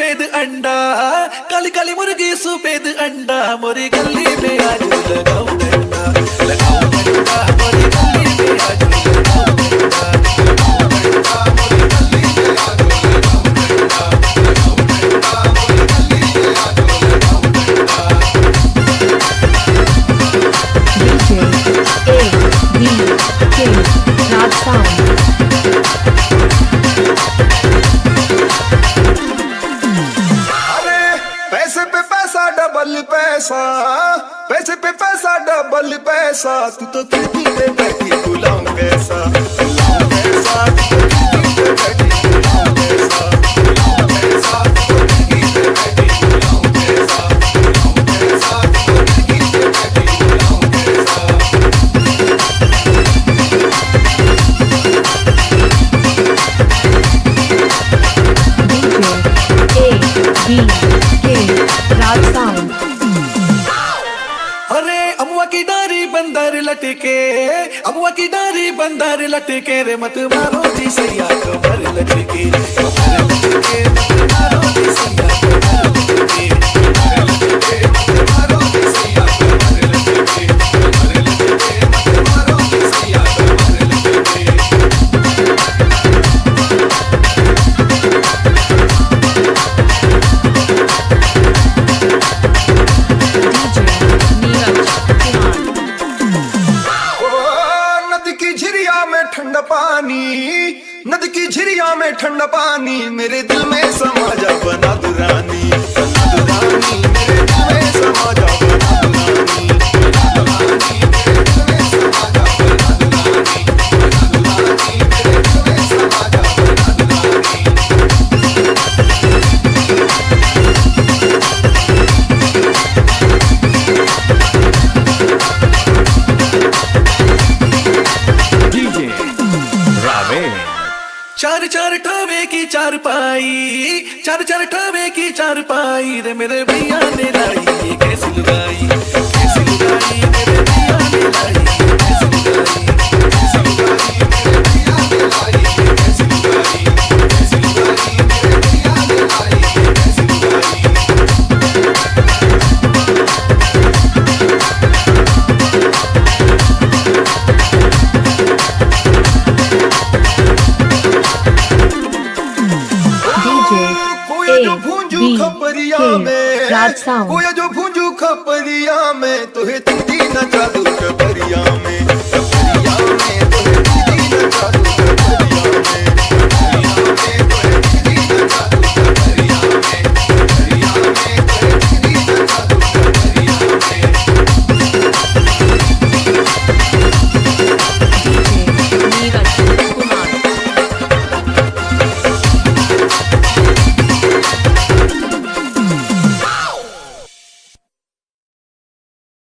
सफेद अंडा, काली काली मुर्गी सफेद अंडा, मोरी गली में आज लगाओ डंडा, लगाओ डंडा, मोरी गली में आज लगाओ डंडा, लगाओ डंडा, मोरी गली में आज लगाओ डंडा, लगाओ डंडा, मोरी गली में आज लगाओ डंडा। DJ ABK Raj Sound। पैसे पे पैसा डबल पैसा, पैसे पे पैसा डबल पैसा, तू तो खिड़की पे बैठी गुलाम कैसा, गुलाम कैसा, तू तो खिड़की पे बैठी गुलाम कैसा, गुलाम कैसा, तू तो खिड़की पे बैठी गुलाम कैसा, गुलाम कैसा, तू तो खिड़की पे बैठी गुलाम कैसा। DJ ABK Raj Sound। अरे अमुआ की डारी बंदर लटके, अमुआ की डारी बंदर लटके रे, मत मारो जी सैया कमर लटके, कमर लटके, मत मारो जी सैया कमर लटके, कमर लटके, मत मारो जी सैया कमर लटके, कमर लटके, मत मारो जी सैया कमर लटके। नदी की झिरिया में ठंडा पानी, नदी की झिरिया में ठंडा पानी, मेरे दिल में समा जा बना दुरानी, बना दुरानी, मेरे दिल में समा जा बना दुरानी, बना दुरानी, मेरे दिल में समा जा बना दुरानी, बना दुरानी, मेरे दिल में समा जा बना दुरानी। चार चार ठावे की चार पाई, चार चार ठावे की चार पाई रे, मेरे भैया ने लाई ये कैसी लुगाई, कैसी लुगाई, मेरे भैया ने लाई ये कैसी लुगाई, कैसी लुगाई, मेरे भैया ने लाई ये कैसी लुगाई, कैसी लुगाई, मेरे भैया ने लाई ये कैसी लुगाई। Raj Sound। कोई जो भूंजू खपरिया में, तो है तू ना जादू खपरिया में।